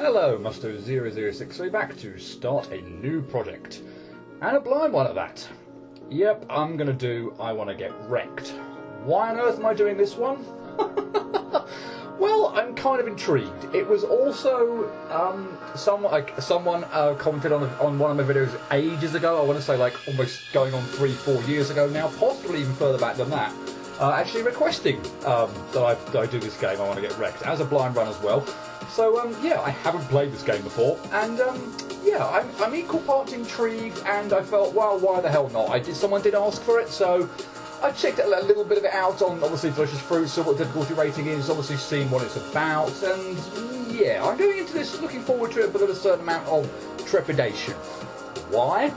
Hello, Musto0063 back to start a new project. And a blind one at that. Yep, I'm gonna do I Wanna Get Rekt. Why on earth am I doing this one? Well, I'm kind of intrigued. It was also someone commented on one of my videos ages ago. I want to say like almost going on 3-4 years ago now, possibly even further back than that. Actually requesting that I do this game, I Want to Get Rekt, as a blind run as well. So yeah, I haven't played this game before, and yeah, I'm equal parts intrigued, and I felt, well, why the hell not? Someone did ask for it, so I checked a little bit of it out on, obviously, Delicious Fruit, saw what the difficulty rating is, obviously seen what it's about, and yeah, I'm going into this looking forward to it, but with a certain amount of trepidation. Why?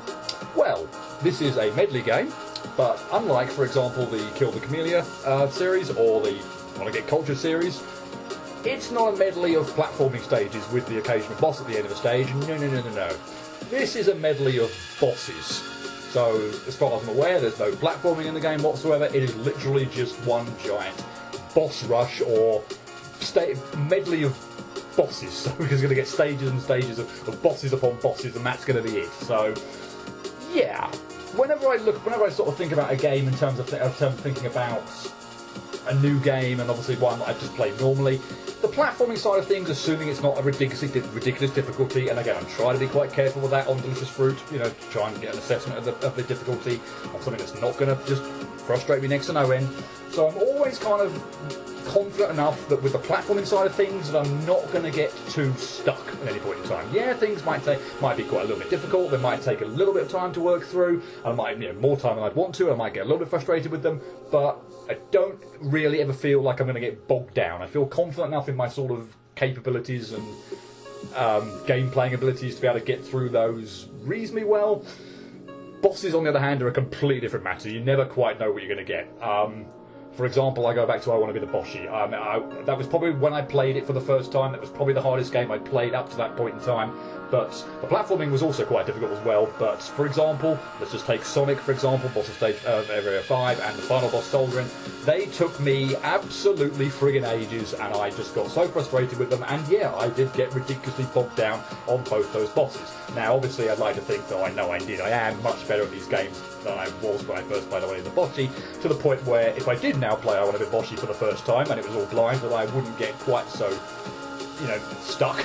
Well, this is a medley game, but unlike, for example, the Kill the Camellia series, or the Wanna Get Cultured series, it's not a medley of platforming stages with the occasional boss at the end of the stage. No. This is a medley of bosses. So, as far as I'm aware, there's no platforming in the game whatsoever. It is literally just one giant boss rush or medley of bosses. So we're just going to get stages and stages of bosses upon bosses, and that's going to be it. So, yeah. Whenever I sort of think about a game in terms of thinking about a new game, and obviously one that I've just played normally, the platforming side of things, assuming it's not a ridiculous difficulty, and again, I'm trying to be quite careful with that on Delicious Fruit, you know, to try and get an assessment of the difficulty of something that's not going to just frustrate me next to no end. So I'm always kind of confident enough that with the platforming side of things that I'm not going to get too stuck at any point in time. Yeah, things might be quite a little bit difficult, they might take a little bit of time to work through, and I might, you know, more time than I'd want to, I might get a little bit frustrated with them, but I don't really ever feel like I'm going to get bogged down. I feel confident enough in my sort of capabilities and game playing abilities to be able to get through those reasonably well. Bosses, on the other hand, are a completely different matter. You never quite know what you're going to get. For example, I go back to I Want to Be the Bossy. That was probably when I played it for the first time. That was probably the hardest game I'd played up to that point in time. But the platforming was also quite difficult as well. But for example, let's just take Sonic, for example, boss of stage Area 5, and the final boss Soldering. They took me absolutely friggin' ages, and I just got so frustrated with them. And yeah, I did get ridiculously bogged down on both those bosses. Now, obviously, I'd like to think that I know I did. I am much better at these games than I was when I first played I Want to Be the Bossy, to the point where if I did now play I Want to Be the Bossy for the first time, and it was all blind, that I wouldn't get quite so, you know, stuck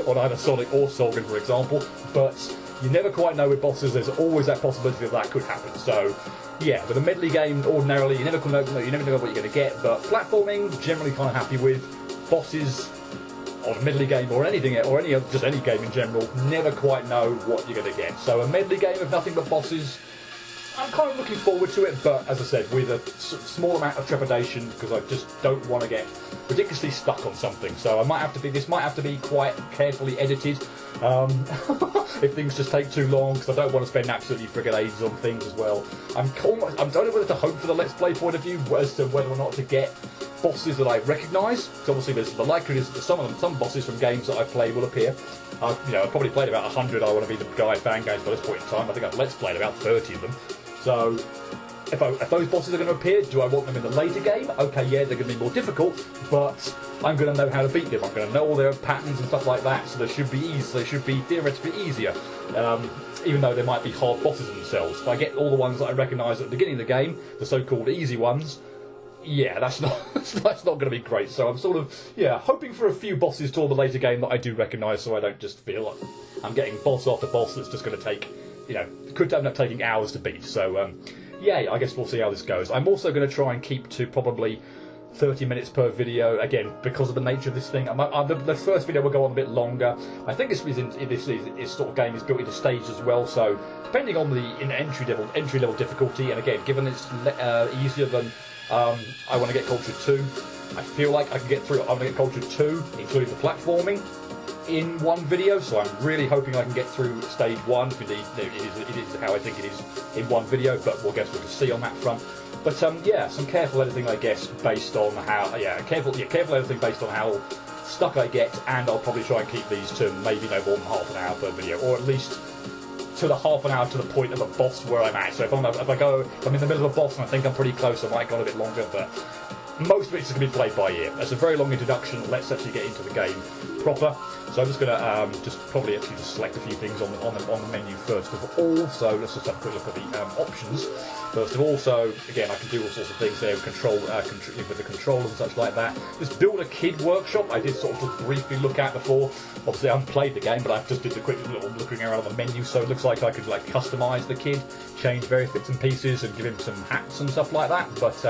on either Sonic or Solgan, for example. But you never quite know with bosses. There's always that possibility that could happen. So, yeah, with a medley game, ordinarily, you never know what you're going to get. But platforming, generally kind of happy with. Bosses on a medley game or anything, or just any game in general, never quite know what you're going to get. So a medley game of nothing but bosses, I'm kind of looking forward to it, but as I said, with a small amount of trepidation, because I just don't want to get ridiculously stuck on something. So this might have to be quite carefully edited if things just take too long, because I don't want to spend absolutely friggin' ages on things as well. I don't know whether to hope for the Let's Play point of view as to whether or not to get bosses that I recognise, because obviously there's the likelihood is that some bosses from games that I've played will appear. I've probably played about 100 I Want to Be the Guy fan games by this point in time. I think I've Let's Played about 30 of them. So, if those bosses are going to appear, do I want them in the later game? Okay, yeah, they're going to be more difficult, but I'm going to know how to beat them. I'm going to know all their patterns and stuff like that, so they should be easy. They should be theoretically easier, even though they might be hard bosses themselves. If I get all the ones that I recognise at the beginning of the game, the so-called easy ones, yeah, that's not going to be great. So I'm sort of, yeah, hoping for a few bosses toward the later game that I do recognise, so I don't just feel like I'm getting boss after boss that's just going to take, could end up taking hours to beat. So, yeah, I guess we'll see how this goes. I'm also going to try and keep to probably 30 minutes per video, again, because of the nature of this thing. The first video will go on a bit longer. I think this sort of game is built into stages as well, so depending on the entry level difficulty, and again, given it's easier than I Want to Get Cultured 2, I feel like I can get through I Want to Get Cultured 2, including the platforming, in one video, so I'm really hoping I can get through stage 1. Indeed, it is how I think it is in one video, but we'll just see on that front. But yeah, some careful editing, I guess, based on how careful editing based on how stuck I get, and I'll probably try and keep these to maybe no more than half an hour per video, or at least to the half an hour to the point of a boss where I'm at. So if I'm in the middle of a boss and I think I'm pretty close, I might go a bit longer, but most of it's going to be played by ear. That's a very long introduction. Let's actually get into the game proper. So I'm just going to just select a few things on the menu first of all. So let's just have a quick look at the options first of all. So again, I can do all sorts of things there with with the controllers and such like that. This build a kid workshop I did sort of just briefly look at before. Obviously I haven't played the game, but I've just did the quick little looking around on the menu. So it looks like I could like customise the kid, change various bits and pieces, and give him some hats and stuff like that. But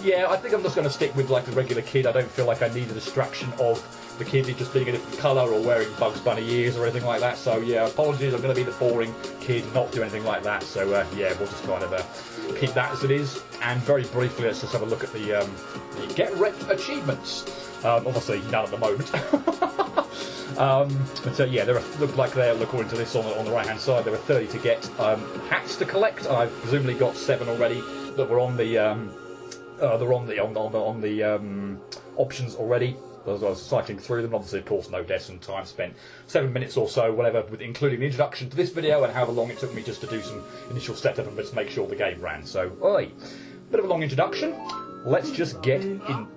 yeah, I think I'm just going to stick with like the regular kid. I don't feel like I need the distraction of the kid just being a different colour or wearing Bugs Bunny ears or anything like that. So yeah, apologies, I'm going to be the boring kid, not do anything like that. So yeah, we'll just kind of keep that as it is. And very briefly, let's just have a look at the Get Rekt achievements. Obviously, none at the moment. But yeah, look like they're, according to this on the right hand side, there are 30 to get. Hats to collect. I've presumably got 7 already that were on the options already. As I was cycling through them, obviously, of course, no deaths and time spent 7 minutes or so, whatever, including the introduction to this video and however long it took me just to do some initial setup and just make sure the game ran. So, oi, bit of a long introduction. Let's just get in.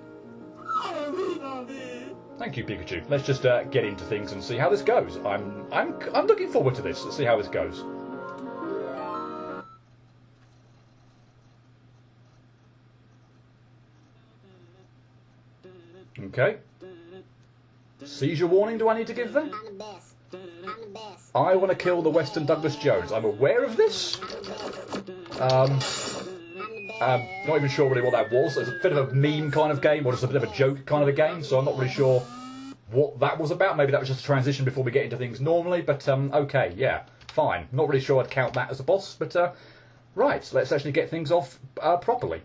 Thank you, Pikachu. Let's just get into things and see how this goes. I'm looking forward to this. Let's see how this goes. Okay. Seizure warning, do I need to give them? I'm the best. I'm the best. I want to kill the Western Douglas Jones. I'm aware of this. Not even sure really what that was. It's a bit of a meme kind of game, or just a bit of a joke kind of a game, so I'm not really sure what that was about. Maybe that was just a transition before we get into things normally, but okay, yeah, fine. Not really sure I'd count that as a boss, but right, let's actually get things off properly.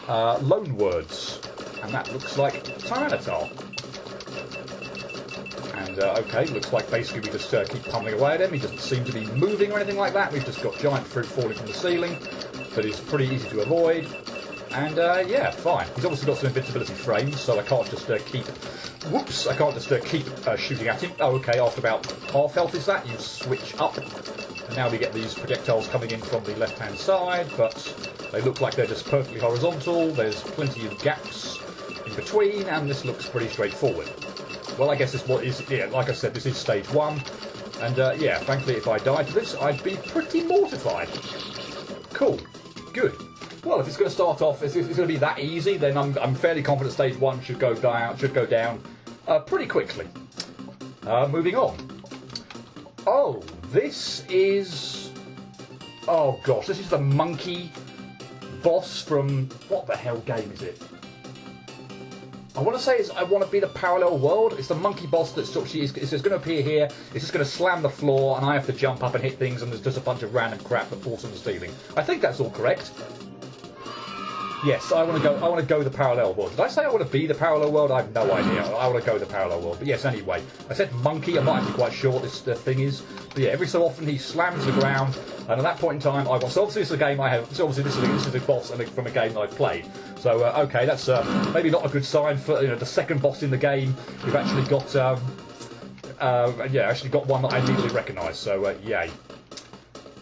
Loanwords, and that looks like Tyranitar. And okay, looks like basically we just keep pummeling away at him. He doesn't seem to be moving or anything like that. We've just got giant fruit falling from the ceiling, but it's pretty easy to avoid. And yeah, fine. He's obviously got some invincibility frames, so I can't just keep. Whoops! I can't just keep shooting at him. Oh, okay. After about half health is that, you switch up, and now we get these projectiles coming in from the left-hand side, but they look like they're just perfectly horizontal. There's plenty of gaps in between, and this looks pretty straightforward. Well, I guess this is, yeah, like I said, this is stage 1, and yeah, frankly, if I died to this, I'd be pretty mortified. Cool. Good. Well, if it's going to start off, if it's going to be that easy, then I'm fairly confident stage 1 should go down pretty quickly. Moving on. Oh, this is... Oh, gosh, this is the monkey boss from... What the hell game is it? I want to say it's I Want to Be the Parallel World. It's the monkey boss that's sort of, it's going to appear here. It's just going to slam the floor, and I have to jump up and hit things, and there's just a bunch of random crap that falls from the ceiling. I think that's all correct. Yes, I want to go the parallel world. Did I say I want to be the parallel world? I have no idea. I want to go the parallel world. But yes, anyway, I said monkey. I'm not actually quite sure what this thing is. But yeah, every so often he slams the ground, and at that point in time, so obviously this is a game I have. So obviously this is a boss from a game that I've played. So okay, that's maybe not a good sign for the second boss in the game. We've actually got actually got one that I immediately recognise. So yay.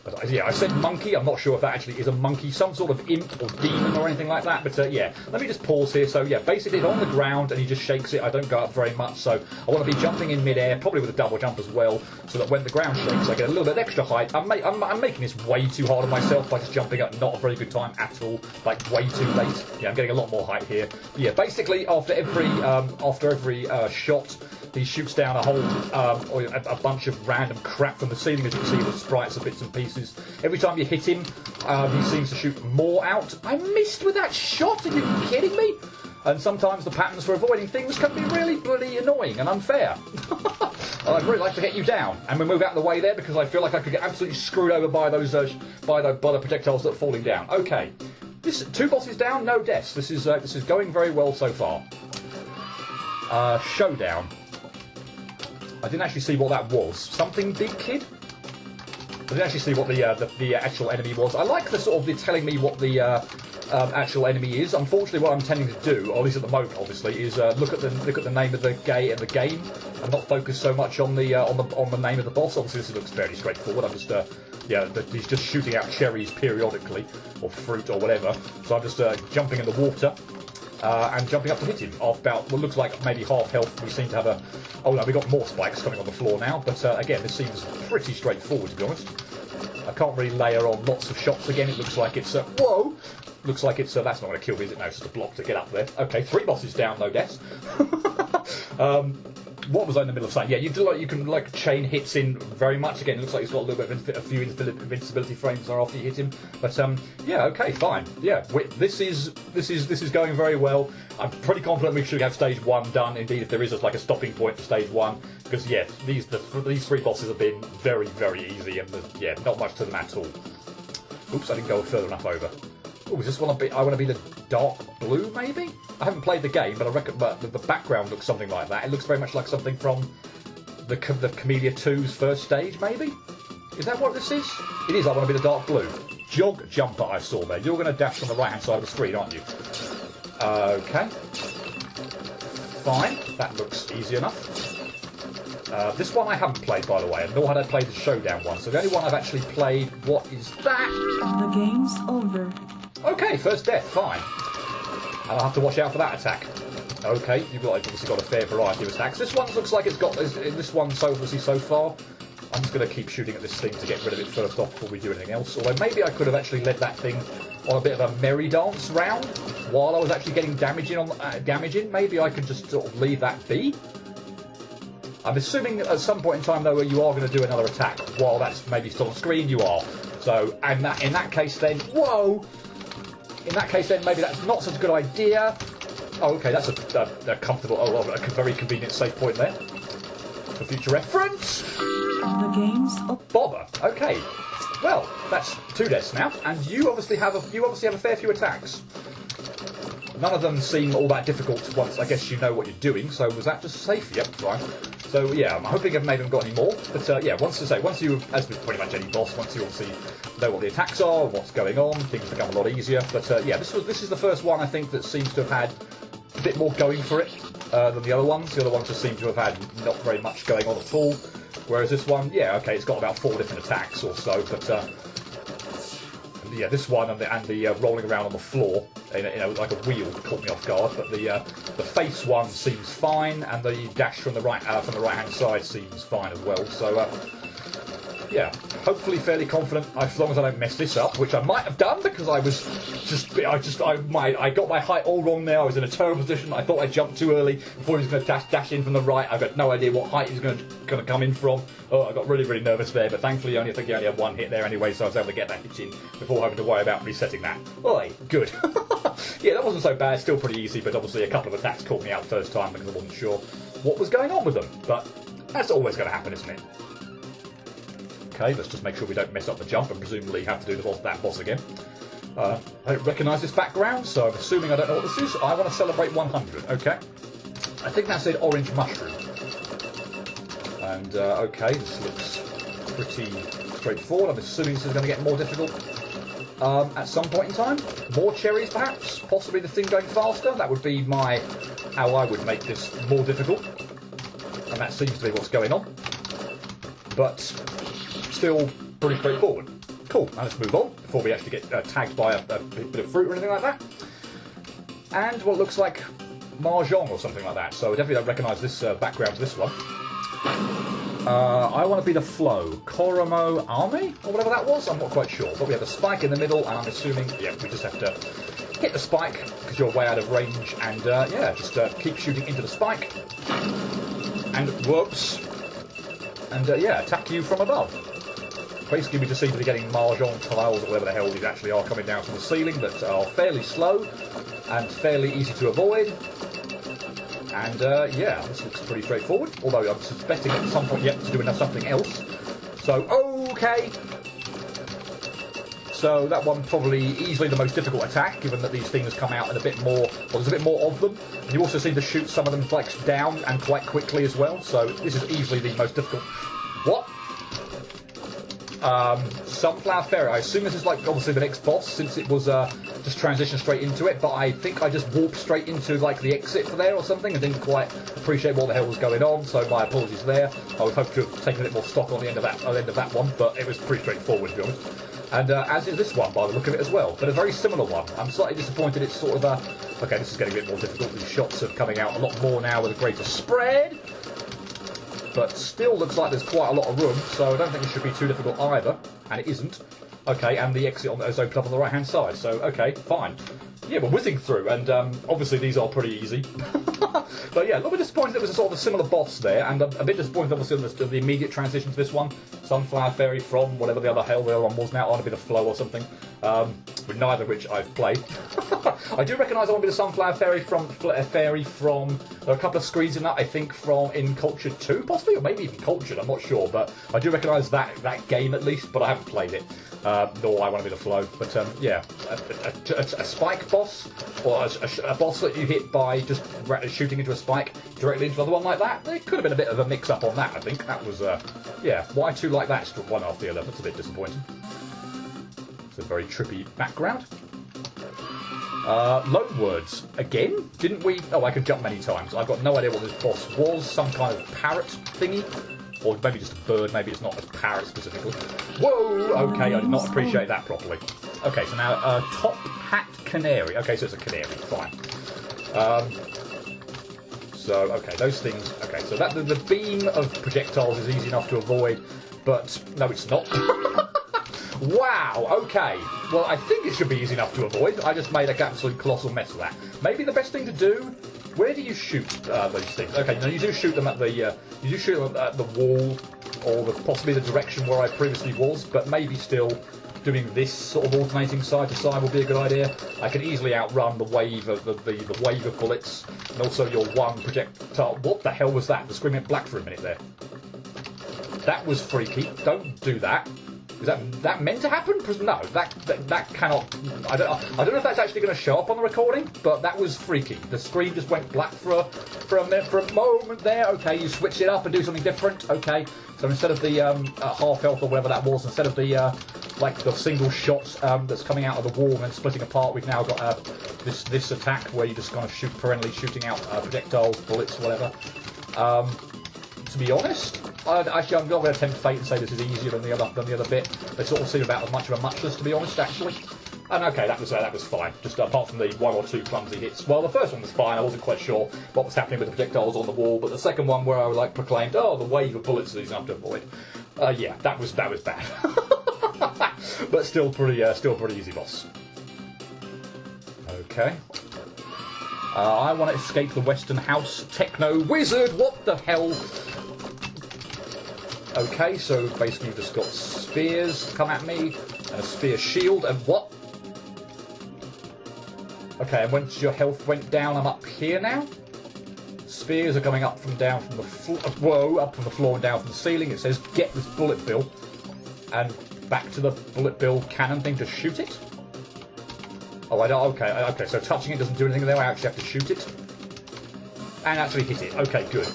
But, yeah, I said monkey. I'm not sure if that actually is a monkey, some sort of imp or demon or anything like that. But yeah, let me just pause here. So yeah, basically it's on the ground and he just shakes it. I don't go up very much, so I want to be jumping in midair, probably with a double jump as well, so that when the ground shakes, I get a little bit of extra height. I'm making this way too hard on myself by just jumping at not a very good time at all, like way too late. Yeah, I'm getting a lot more height here. But yeah, basically after every shot, he shoots down a whole a bunch of random crap from the ceiling, as you can see, the sprites and bits and pieces. Every time you hit him, he seems to shoot more out. I missed with that shot, are you kidding me? And sometimes the patterns for avoiding things can be really bloody annoying and unfair. I'd really like to hit you down, and we move out of the way there because I feel like I could get absolutely screwed over by those by the projectiles that are falling down. Okay, this 2 bosses down, no deaths. This is going very well so far. Showdown. I didn't actually see what that was. Something big, kid? I didn't actually see what the actual enemy was. I like the sort of the telling me what the actual enemy is. Unfortunately, what I'm tending to do, or at least at the moment, obviously, is look at the name of the game and not focus so much on the name of the boss. Obviously, this looks fairly straightforward. I'm just yeah, he's just shooting out cherries periodically, or fruit or whatever. So I'm just jumping in the water and jumping up to hit him off about what looks like maybe half health. We seem to have a... Oh no, we've got more spikes coming on the floor now, but again, this seems pretty straightforward, to be honest. I can't really layer on lots of shots again. It looks like it's... whoa! Looks like it's... that's not going to kill me, is it? No, it's just a block to get up there. Okay, 3 bosses down, no deaths. What was I in the middle of saying? Yeah, you can chain hits in very much. Again, it looks like he's got a little bit of a few invincibility frames after you hit him. But yeah, okay, fine. Yeah, this is going very well. I'm pretty confident we should have stage 1 done. Indeed, if there is a stopping point for stage 1, because yeah, these 3 bosses have been very, very easy, and yeah, not much to them at all. Oops, I didn't go further enough over. Oh, is this one I want to be the dark blue, maybe? I haven't played the game, but I reckon the background looks something like that. It looks very much like something from the Camellia 2's first stage, maybe? Is that what this is? It is, I want to be the dark blue. Jog jumper I saw there. You're going to dash on the right-hand side of the screen, aren't you? Okay. Fine. That looks easy enough. This one I haven't played, by the way, nor had I played the Showdown one. So the only one I've actually played, what is that? The game's over. Okay, first death, fine. And I'll have to watch out for that attack. Okay, you've obviously got a fair variety of attacks. This one looks like it's got this one so obviously so far. I'm just going to keep shooting at this thing to get rid of it first off before we do anything else. Although maybe I could have actually led that thing on a bit of a merry dance round while I was actually getting damage in. Maybe I could just sort of leave that be. I'm assuming at some point in time though, you are going to do another attack while that's maybe still on screen. You are. So, and in that case then, whoa. In that case, then, maybe that's not such a good idea. Oh, okay, that's a comfortable, a very convenient save point there. For future reference. The game's up. Bother. Okay. Well, that's 2 deaths now, and you obviously have a fair few attacks. None of them seem all that difficult once I guess you know what you're doing. So was that just safe? Yep, fine. So yeah, I'm hoping I've maybe got any more. But yeah, once you, as with pretty much any boss, once you obviously know what the attacks are, what's going on, things become a lot easier. But yeah, this is the first one I think that seems to have had a bit more going for it than the other ones. The other ones just seem to have had not very much going on at all. Whereas this one, yeah, okay, it's got about 4 different attacks or so, but yeah, this one and the rolling around on the floor, like a wheel, caught me off guard. But the face one seems fine, and the dash from the right-hand side seems fine as well. So yeah, hopefully fairly confident, as long as I don't mess this up, which I might have done because I got my height all wrong there. I was in a terrible position. I thought I jumped too early before he was going to dash in from the right. I've got no idea what height he's going to come in from. Oh, I got really, really nervous there, but thankfully I think he only had 1 hit there anyway, so I was able to get that hit in before having to worry about resetting that. Oi, good. Yeah, that wasn't so bad, still pretty easy, but obviously a couple of attacks caught me out first time because I wasn't sure what was going on with them. But that's always going to happen, isn't it? Okay, let's just make sure we don't mess up the jump and presumably have to do that boss again. I don't recognise this background, so I'm assuming I don't know what this is. I want to celebrate 100, okay. I think that said orange mushroom. And, okay, this looks pretty straightforward. I'm assuming this is going to get more difficult at some point in time. More cherries, perhaps? Possibly the thing going faster? That would be how I would make this more difficult. And that seems to be what's going on. But still pretty straightforward. Cool, now let's move on before we actually get tagged by a bit of fruit or anything like that. And what looks like Mahjong or something like that. So I definitely don't recognise this background to this one. I want to be the flow. Koromo Army? Or whatever that was? I'm not quite sure. But we have a spike in the middle, and I'm assuming, yeah, we just have to hit the spike because you're way out of range. And yeah, just keep shooting into the spike. And whoops. And yeah, attack you from above. Basically, we just seem to be getting Mahjong tiles or whatever the hell these actually are coming down from the ceiling that are fairly slow and fairly easy to avoid. And yeah, this looks pretty straightforward. Although I'm suspecting at some point yet to do something else. So okay. So that one probably easily the most difficult attack, given that these things come out in a bit more. Well, there's a bit more of them. And you also seem to shoot some of them like down and quite quickly as well. So this is easily the most difficult. What? Sunflower Fairy. I assume this is like obviously the next boss, since it was just transition straight into it, but I think I just warped straight into like the exit for there or something and didn't quite appreciate what the hell was going on, so my apologies there. I would hope to have taken a bit more stock on the end of that one, but it was pretty straightforward to be honest. And as is this one by the look of it as well, but a very similar one. I'm slightly disappointed it's sort of a... Okay, this is getting a bit more difficult. These shots are coming out a lot more now with a greater spread, but still looks like there's quite a lot of room, so I don't think it should be too difficult either, and it isn't. Okay, and the exit is opened up on the right-hand side, so okay, fine. Yeah, we're whizzing through, and obviously these are pretty easy. But yeah, a little bit disappointed there was a sort of a similar boss there, and a bit disappointed obviously on the immediate transition to this one. Sunflower Fairy from whatever the other hell the other one was now, on a bit of Flow or something, with neither of which I've played. I do recognise I want to be the Sunflower Fairy from there are a couple of screens in that, I think in Cultured 2 possibly, or maybe even Cultured, I'm not sure, but I do recognise that game at least, but I haven't played it. Nor I want to be the Flow, but yeah, a spike boss, or a boss that you hit by just shooting into a spike directly into another one like that, there could have been a bit of a mix-up on that, I think. That was, yeah, why two like that struck one after the other? That's a bit disappointing. It's a very trippy background. Loanwords, again? Didn't we... Oh, I could jump many times. I've got no idea what this boss was, some kind of parrot thingy. Or maybe just a bird, maybe it's not a parrot specifically. Whoa! Okay, I did not appreciate that properly. Okay, so now, top hat canary. Okay, so it's a canary, fine. So, okay, those things... Okay, so that the beam of projectiles is easy enough to avoid, but no, it's not. Wow, okay. Well, I think it should be easy enough to avoid. I just made an absolute colossal mess of that. Maybe the best thing to do... Where do you shoot these things? Okay, now you do shoot them at the wall, or possibly the direction where I previously was, but maybe still doing this sort of alternating side to side would be a good idea. I can easily outrun the wave of the wave of bullets, and also your one projectile. What the hell was that? The screen went black for a minute there. That was freaky. Don't do that. Is that meant to happen? No, that cannot. I don't know if that's actually going to show up on the recording, but that was freaky. The screen just went black for a moment there. Okay, you switch it up and do something different. Okay, so instead of the half health or whatever that was, instead of the like the single shot that's coming out of the wall and then splitting apart, we've now got this attack where you just kind of perennially shooting out projectiles, bullets, whatever. To be honest, actually I'm not going to tempt fate and say this is easier than the other bit. They sort of seem about as much of a muchness, to be honest, actually. And okay, that was fine. Just apart from the one or two clumsy hits. Well, the first one was fine. I wasn't quite sure what was happening with the projectiles on the wall, but the second one where I proclaimed, oh, the wave of bullets is easy enough to avoid. Yeah, that was bad. But still pretty easy boss. Okay. I want to escape the Western House Techno Wizard. What the hell? Okay, so basically you've just got spears come at me, and a spear shield, and what? Okay, and once your health went down, I'm up here now. Spears are coming up from down from the floor. Whoa, up from the floor and down from the ceiling. It says, get this bullet bill, and back to the bullet bill cannon thing to shoot it. Oh, I don't. Okay, so touching it doesn't do anything there. I actually have to shoot it, and actually hit it. Okay, good.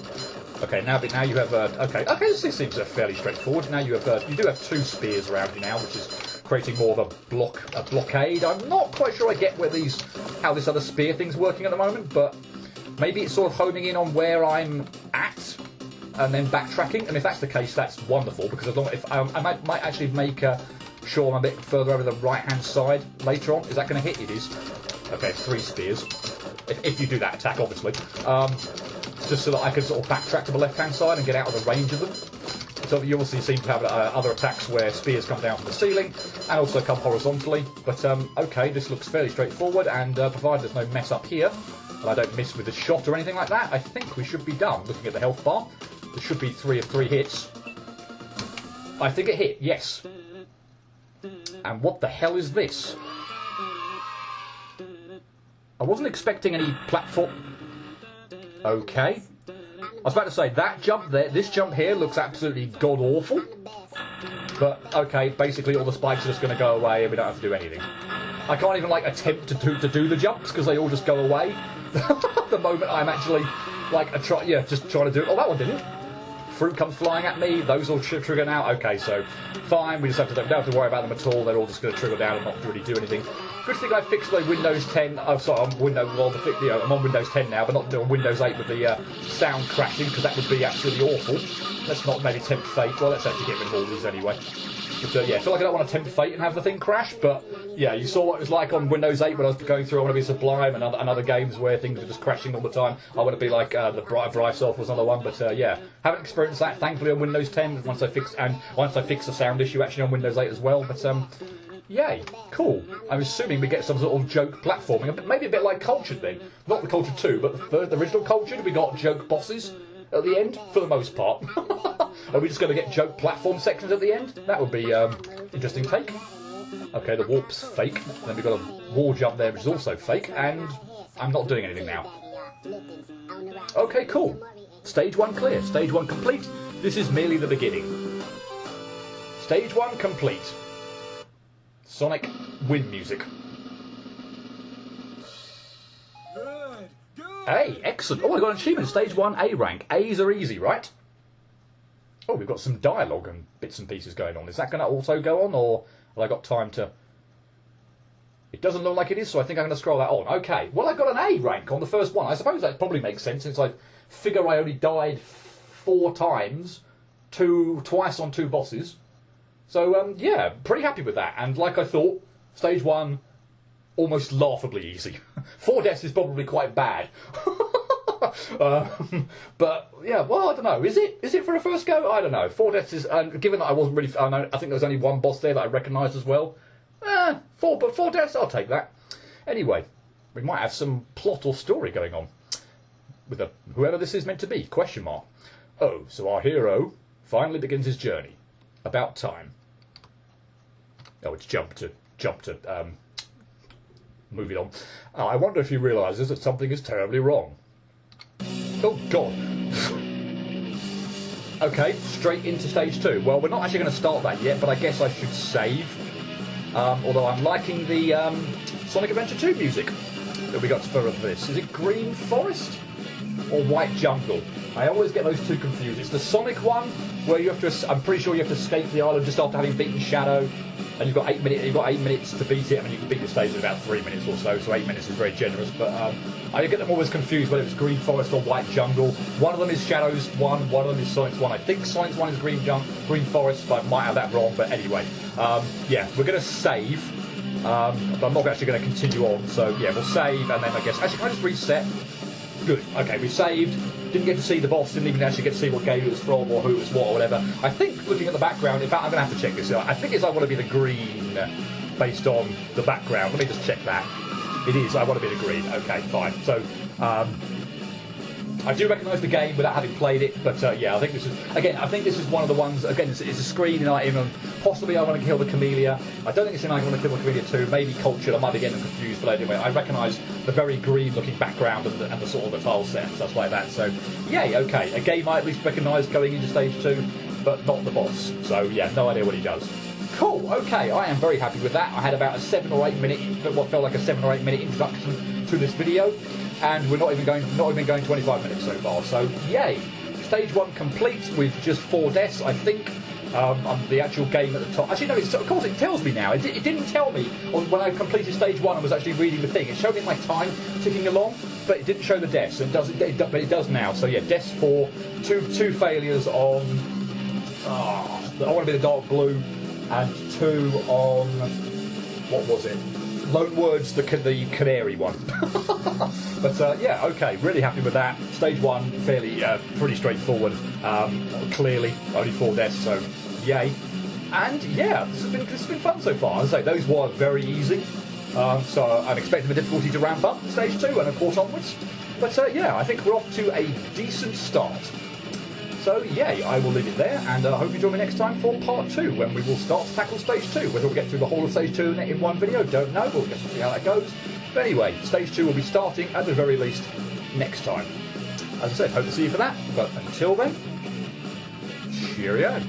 Okay, now you have okay, this seems fairly straightforward. Now you do have two spears around you now, which is creating more of a blockade. I'm not quite sure I get how this other spear thing's working at the moment, but maybe it's sort of honing in on where I'm at and then backtracking. And if that's the case, that's wonderful, because I might actually make sure I'm a bit further over the right-hand side later on. Is that going to hit? It is. Okay, 3 spears. If you do that attack, obviously. Just so that I can sort of backtrack to the left-hand side and get out of the range of them. So you obviously seem to have other attacks where spears come down from the ceiling and also come horizontally. But okay, this looks fairly straightforward, and provided there's no mess up here, and I don't miss with the shot or anything like that, I think we should be done. Looking at the health bar, there should be 3 of 3 hits. I think it hit, yes. And what the hell is this? I wasn't expecting any platform... Okay. I was about to say, that jump there, this jump here looks absolutely god-awful. But, okay, basically all the spikes are just going to go away and we don't have to do anything. I can't even, attempt to do the jumps because they all just go away. The moment I'm actually, just trying to do it. Oh, that one didn't. fruit comes flying at me, those all trigger now. Okay, so fine, we just don't have to worry about them at all. They're all just going to trigger down and not really do anything. Good thing I fixed my Windows 10. I'm sorry, I'm on Windows 10 now, but not on Windows 8 with the sound crashing, because that would be absolutely awful. Let's not maybe tempt fate. Well, let's actually get rid of all these anyway. But yeah, I feel like I don't want to tempt fate and have the thing crash, but yeah, you saw what it was like on Windows 8 when I was going through I Want to Be Sublime and other games where things were just crashing all the time. I want to be like the Brysoft was another one, but yeah, haven't experienced that thankfully on Windows 10 once I fixed the sound issue actually on Windows 8 as well. But yay, cool. I'm assuming we get some sort of joke platforming, maybe a bit like Cultured then. Not the Cultured 2, but the original Cultured, we got joke bosses at the end, for the most part. Are we just going to get joke platform sections at the end? That would be interesting take. Okay, the warp's fake. Then we've got a wall jump there, which is also fake, and I'm not doing anything now. Okay, cool. Stage 1 clear. Stage 1 complete. This is merely the beginning. Stage 1 complete. Sonic wind music. Hey, excellent. Oh, I got an achievement. Stage 1 A rank. A's are easy, right? Oh, we've got some dialogue and bits and pieces going on. Is that going to also go on, or have I got time to... It doesn't look like it is, so I think I'm going to scroll that on. Okay, well, I got an A rank on the first one. I suppose that probably makes sense, since I figure I only died 4 times, twice on 2 bosses. So, yeah, pretty happy with that. And like I thought, Stage 1, almost laughably easy. 4 deaths is probably quite bad. But yeah, well, I don't know. Is it for a first go? I don't know. 4 deaths is, given that I wasn't really, I think there was only 1 boss there that I recognised as well. 4 deaths, I'll take that. Anyway, we might have some plot or story going on with whoever this is meant to be. Question mark. Oh, so our hero finally begins his journey. About time. Oh, it's jump to move it on. I wonder if he realises that something is terribly wrong. Oh, God. Okay, straight into stage 2. Well, we're not actually going to start that yet, but I guess I should save. Although I'm liking the Sonic Adventure 2 music that we got for this. Is it Green Forest or White Jungle? I always get those two confused. It's the Sonic one where you have to, I'm pretty sure you have to escape the island just after having beaten Shadow. And you've got 8 minutes to beat it. I mean, you can beat the stage in about 3 minutes or so 8 minutes is very generous. But I get them always confused whether it's Green Forest or White Jungle. One of them is Shadow's one of them is Sonic's one. I think Sonic's one is Green Forest, but I might have that wrong. But anyway, yeah, we're going to save. But I'm not actually going to continue on. So yeah, we'll save, and then I guess actually can I just reset? Good. Okay, we saved. Didn't get to see the boss. Didn't even actually get to see what game it was from or who it was what or whatever. I think looking at the background. In fact, I'm going to have to check this out. I think it's I Want to Be the Green, based on the background. Let me just check that. It is I Want to Be the Green. Okay, fine. So I do recognise the game without having played it, but yeah, I think this is one of the ones. Again, it's a screen item. Possibly I Want to Kill the Camellia. I don't think it's in I Want to Kill the Camellia 2. Maybe Cultured. I might be getting confused, but anyway, I recognise the very green-looking background and the sort of the tile set and stuff like that. So, yay, okay, a game I at least recognise going into stage 2, but not the boss. So yeah, no idea what he does. Cool. Okay, I am very happy with that. I had about a 7 or 8 minute, what felt like a 7 or 8 minute introduction to this video. And we're not even going 25 minutes so far. So yay! Stage 1 complete with just 4 deaths, I think. The actual game at the top. Actually, no. Of course, it tells me now. It didn't tell me when I completed stage 1 and was actually reading the thing. It showed me my time ticking along, but it didn't show the deaths. And but it does now. So yeah, deaths 4, two failures on. I Want to Be the Dark Blue, and 2 on what was it? Loanwords, the Canary one. But yeah, okay, really happy with that. Stage 1, fairly, pretty straightforward. Clearly, only 4 deaths, so yay. And yeah, this has been fun so far. As I say, those were very easy. So I'm expecting the difficulty to ramp up stage 2 and of course onwards. But yeah, I think we're off to a decent start. So yay, I will leave it there, and I hope you join me next time for part 2, when we will start to tackle stage 2. Whether we'll get through the whole of stage 2 in one video, don't know. We'll just see how that goes. But anyway, stage 2 will be starting at the very least next time. As I said, hope to see you for that. But until then, cheerio.